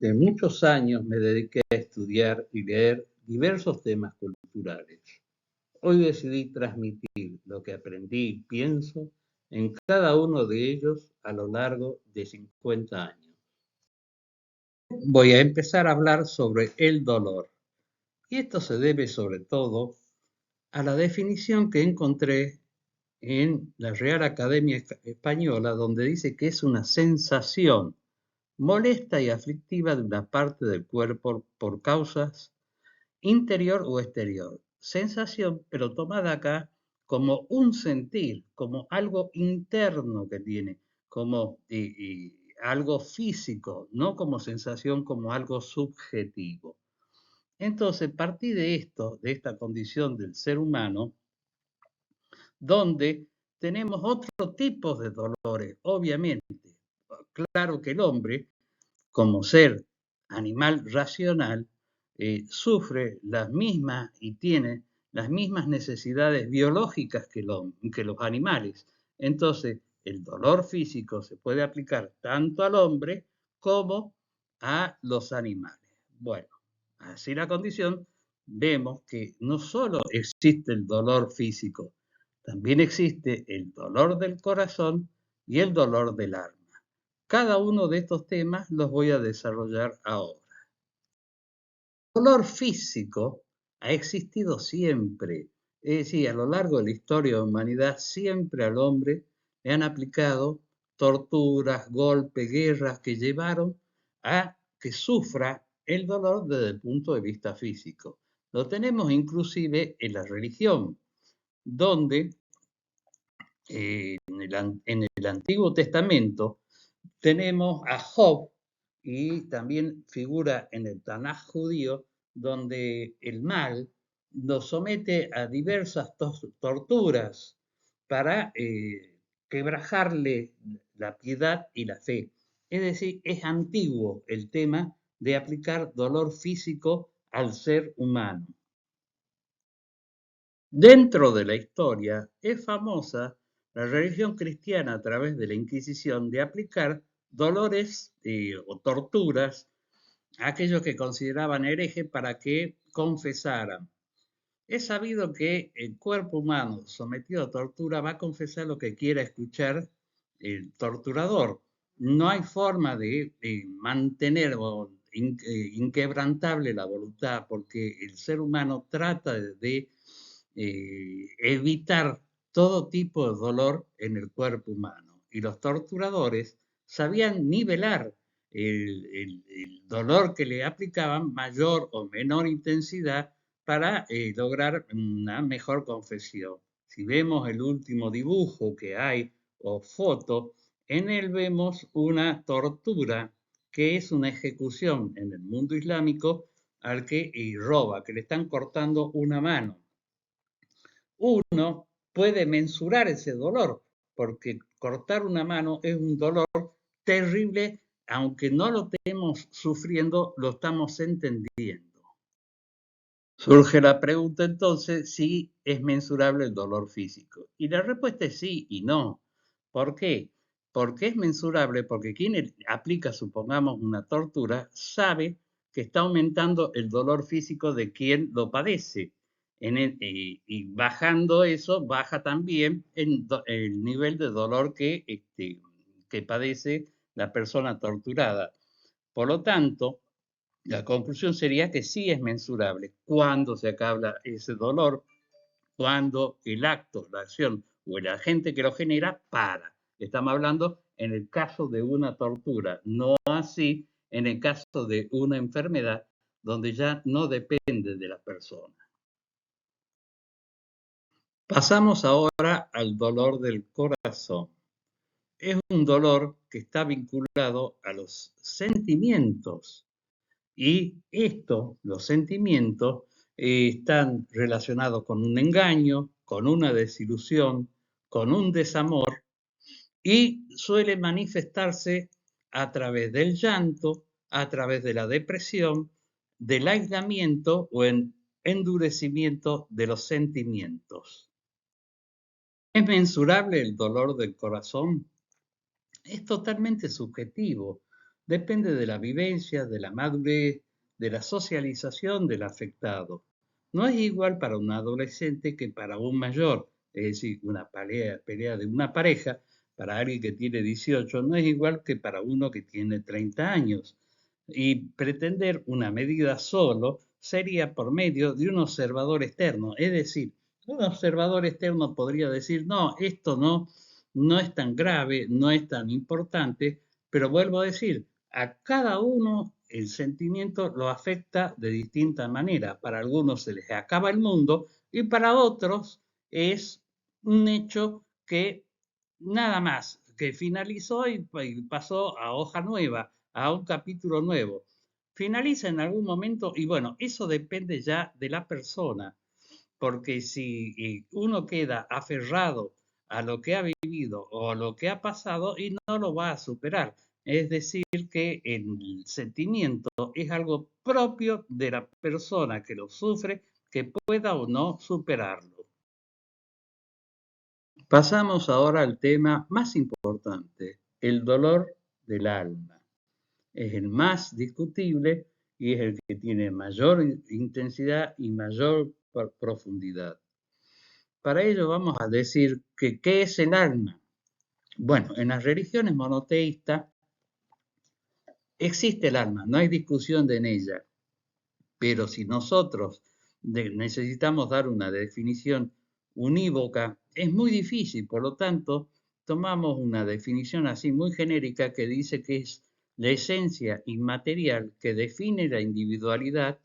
De muchos años me dediqué a estudiar y leer diversos temas culturales. Hoy decidí transmitir lo que aprendí y pienso en cada uno de ellos a lo largo de 50 años. Voy a empezar a hablar sobre el dolor. Y esto se debe sobre todo a la definición que encontré en la Real Academia Española, donde dice que es una sensación molesta y aflictiva de una parte del cuerpo por causas interior o exterior. Sensación, pero tomada acá como un sentir, como algo interno que tiene, como algo físico, no como sensación, como algo subjetivo. Entonces, partí de esto, de esta condición del ser humano, donde tenemos otro tipo de dolores, obviamente. Claro que el hombre, como ser animal racional, sufre las mismas y tiene las mismas necesidades biológicas que los animales. Entonces, el dolor físico se puede aplicar tanto al hombre como a los animales. Bueno, así la condición, vemos que no solo existe el dolor físico, también existe el dolor del corazón y el dolor del alma. Cada uno de estos temas los voy a desarrollar ahora. El dolor físico ha existido siempre. Es decir, a lo largo de la historia de la humanidad, siempre al hombre le han aplicado torturas, golpes, guerras que llevaron a que sufra el dolor desde el punto de vista físico. Lo tenemos inclusive en la religión, donde en el Antiguo Testamento tenemos a Job y también figura en el Tanaj judío, donde el mal nos somete a diversas torturas para quebrajarle la piedad y la fe. Es decir, es antiguo el tema de aplicar dolor físico al ser humano. Dentro de la historia es famosa la religión cristiana a través de la Inquisición de aplicar dolores o torturas a aquellos que consideraban herejes para que confesaran. Es sabido que el cuerpo humano sometido a tortura va a confesar lo que quiera escuchar el torturador. No hay forma de mantener inquebrantable la voluntad porque el ser humano trata de evitar todo tipo de dolor en el cuerpo humano. Y los torturadores sabían nivelar el dolor que le aplicaban, mayor o menor intensidad, para lograr una mejor confesión. Si vemos el último dibujo que hay o foto, en él vemos una tortura que es una ejecución en el mundo islámico al que roba, que le están cortando una mano. Uno puede mensurar ese dolor, porque cortar una mano es un dolor terrible, aunque no lo estemos sufriendo, lo estamos entendiendo. Surge la pregunta entonces si es mensurable el dolor físico. Y la respuesta es sí y no. ¿Por qué? Porque es mensurable porque quien aplica, supongamos, una tortura, sabe que está aumentando el dolor físico de quien lo padece. Y bajando eso, baja también el nivel de dolor que padece la persona torturada. Por lo tanto, la conclusión sería que sí es mensurable cuando se acaba ese dolor, cuando el acto, la acción o el agente que lo genera para. Estamos hablando en el caso de una tortura, no así en el caso de una enfermedad donde ya no depende de la persona. Pasamos ahora al dolor del corazón. Es un dolor que está vinculado a los sentimientos. Y los sentimientos, están relacionados con un engaño, con una desilusión, con un desamor y suele manifestarse a través del llanto, a través de la depresión, del aislamiento o en endurecimiento de los sentimientos. ¿Es mensurable el dolor del corazón? Es totalmente subjetivo. depende de la vivencia, de la madurez, de la socialización del afectado. No es igual para un adolescente que para un mayor, es decir, una pelea de una pareja, para alguien que tiene 18, no es igual que para uno que tiene 30 años. Y pretender una medida solo sería por medio de un observador externo, es decir, un observador externo podría decir, no, esto no es tan grave, no es tan importante, pero vuelvo a decir, a cada uno el sentimiento lo afecta de distinta manera. Para algunos se les acaba el mundo y para otros es un hecho que nada más, que finalizó y pasó a hoja nueva, a un capítulo nuevo. Finaliza en algún momento y bueno, eso depende ya de la persona, porque si uno queda aferrado a lo que ha vivido o a lo que ha pasado y no lo va a superar. Es decir, que el sentimiento es algo propio de la persona que lo sufre, que pueda o no superarlo. Pasamos ahora al tema más importante, el dolor del alma. Es el más discutible y es el que tiene mayor intensidad y mayor profundidad. Para ello vamos a decir que ¿qué es el alma? Bueno, en las religiones monoteístas existe el alma, no hay discusión en ella, pero si nosotros necesitamos dar una definición unívoca, es muy difícil, por lo tanto, tomamos una definición así muy genérica que dice que es la esencia inmaterial que define la individualidad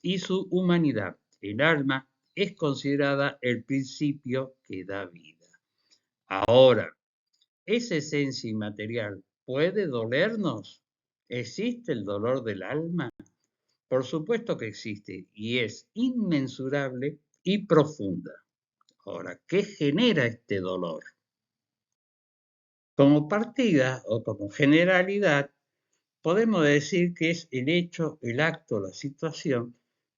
y su humanidad. El alma es considerada el principio que da vida. Ahora, ¿esa esencia inmaterial puede dolernos? ¿Existe el dolor del alma? Por supuesto que existe y es inmensurable y profunda. Ahora, ¿qué genera este dolor? Como partida o como generalidad, podemos decir que es el hecho, el acto, la situación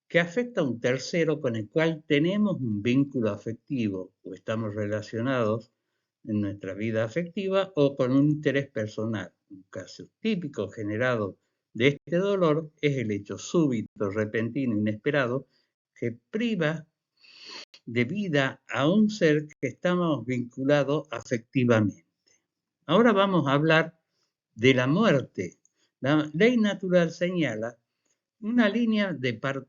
que afecta a un tercero con el cual tenemos un vínculo afectivo o estamos relacionados en nuestra vida afectiva o con un interés personal. Un caso típico generado de este dolor es el hecho súbito, repentino, inesperado, que priva de vida a un ser que estamos vinculados afectivamente. Ahora vamos a hablar de la muerte. La ley natural señala una línea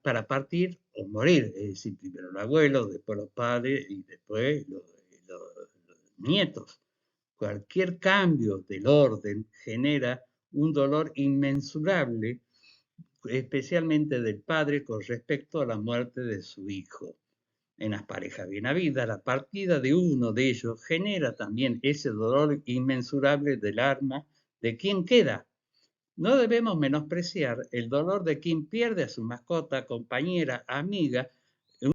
para partir o morir, es decir, primero el abuelo, después los padres y después los nietos. Cualquier cambio del orden genera un dolor inmensurable, especialmente del padre con respecto a la muerte de su hijo. En las parejas bien habidas, la partida de uno de ellos genera también ese dolor inmensurable del alma de quien queda. No debemos menospreciar el dolor de quien pierde a su mascota, compañera, amiga,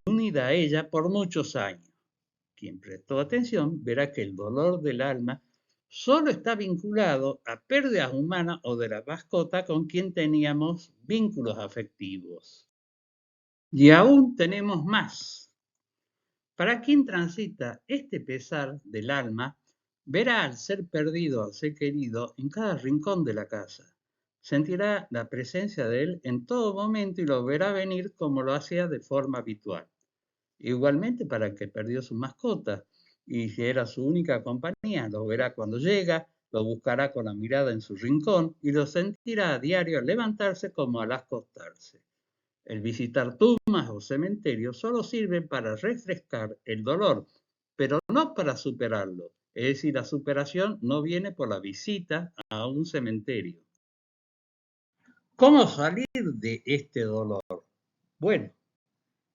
unida a ella por muchos años. Quien prestó atención verá que el dolor del alma solo está vinculado a pérdidas humanas o de la mascota con quien teníamos vínculos afectivos. Y aún tenemos más. Para quien transita este pesar del alma, verá al ser perdido, al ser querido, en cada rincón de la casa. Sentirá la presencia de él en todo momento y lo verá venir como lo hacía de forma habitual. Igualmente para el que perdió su mascota y si era su única compañía, lo verá cuando llega, lo buscará con la mirada en su rincón y lo sentirá a diario al levantarse como al acostarse. El visitar tumbas o cementerios solo sirve para refrescar el dolor, pero no para superarlo. Es decir, la superación no viene por la visita a un cementerio. ¿Cómo salir de este dolor? Bueno,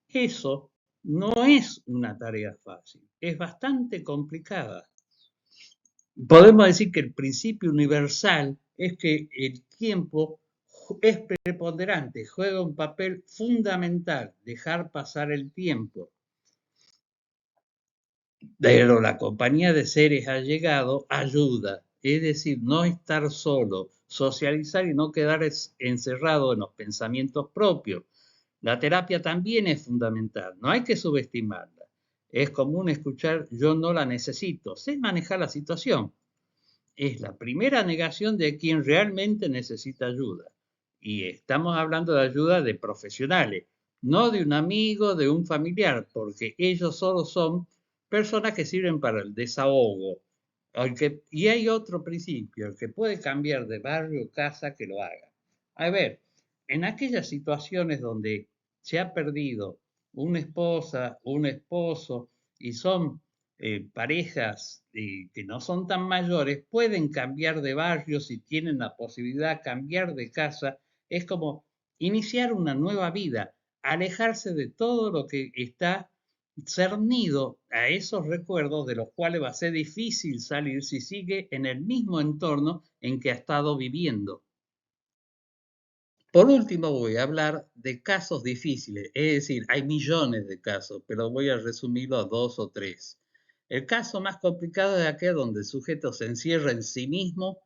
eso no es una tarea fácil, es bastante complicada. Podemos decir que el principio universal es que el tiempo es preponderante, juega un papel fundamental, dejar pasar el tiempo. Pero la compañía de seres allegados ayuda, es decir, no estar solo, socializar y no quedar encerrado en los pensamientos propios. La terapia también es fundamental, no hay que subestimarla. Es común escuchar yo no la necesito, sé manejar la situación. es la primera negación de quien realmente necesita ayuda. Y estamos hablando de ayuda de profesionales, no de un amigo, de un familiar, porque ellos solo son personas que sirven para el desahogo. Y hay otro principio, el que puede cambiar de barrio o casa, que lo haga. A ver, en aquellas situaciones donde se ha perdido una esposa, un esposo, y son parejas que no son tan mayores, pueden cambiar de barrio si tienen la posibilidad, cambiar de casa. Es como iniciar una nueva vida, alejarse de todo lo que está cernido a esos recuerdos de los cuales va a ser difícil salir si sigue en el mismo entorno en que ha estado viviendo. Por último, voy a hablar de casos difíciles, es decir, hay millones de casos, pero voy a resumirlo a 2 o 3. El caso más complicado es aquel donde el sujeto se encierra en sí mismo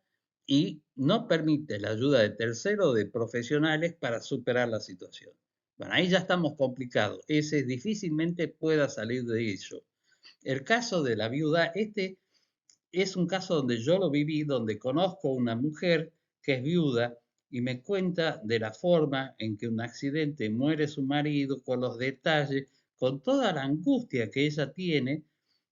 y no permite la ayuda de terceros o de profesionales para superar la situación. Bueno, ahí ya estamos complicados. Ese difícilmente pueda salir de ello. El caso de la viuda, este es un caso donde yo lo viví, donde conozco una mujer que es viuda y me cuenta de la forma en que un accidente muere su marido, con los detalles, con toda la angustia que ella tiene.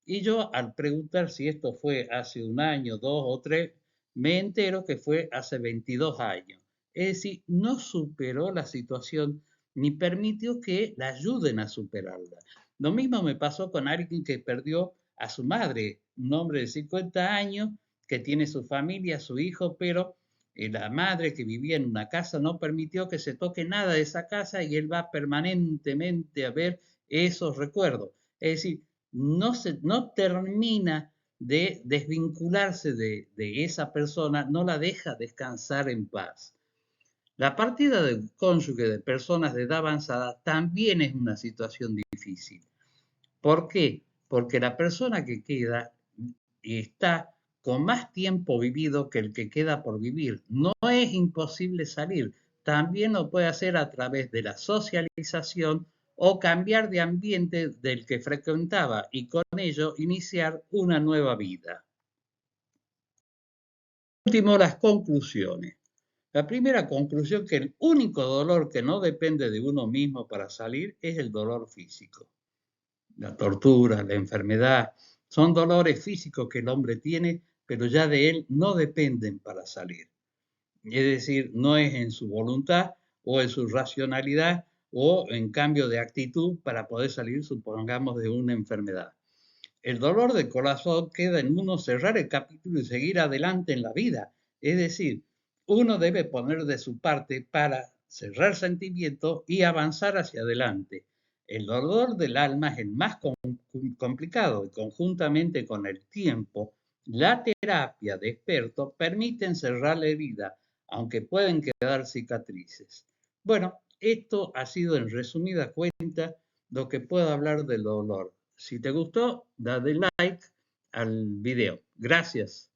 Y yo al preguntar si esto fue hace 1 año, 2 o 3, me entero que fue hace 22 años. Es decir, no superó la situación ni permitió que la ayuden a superarla. Lo mismo me pasó con alguien que perdió a su madre, un hombre de 50 años que tiene su familia, su hijo, pero la madre que vivía en una casa no permitió que se toque nada de esa casa y él va permanentemente a ver esos recuerdos. Es decir, no termina de desvincularse de esa persona, no la deja descansar en paz. La partida de un cónyuge de personas de edad avanzada también es una situación difícil. ¿Por qué? Porque la persona que queda está con más tiempo vivido que el que queda por vivir. No es imposible salir. También lo puede hacer a través de la socialización o cambiar de ambiente del que frecuentaba y con ello iniciar una nueva vida. Por último, las conclusiones. La primera conclusión, que el único dolor que no depende de uno mismo para salir es el dolor físico. La tortura, la enfermedad, son dolores físicos que el hombre tiene, pero ya de él no dependen para salir. Es decir, no es en su voluntad o en su racionalidad o en cambio de actitud para poder salir, supongamos, de una enfermedad. El dolor del corazón queda en uno cerrar el capítulo y seguir adelante en la vida. Es decir, uno debe poner de su parte para cerrar sentimientos y avanzar hacia adelante. El dolor del alma es el más complicado y conjuntamente con el tiempo, la terapia de expertos permiten cerrar la herida, aunque pueden quedar cicatrices. Bueno, esto ha sido en resumida cuenta lo que puedo hablar del dolor. Si te gustó, dale like al video. Gracias.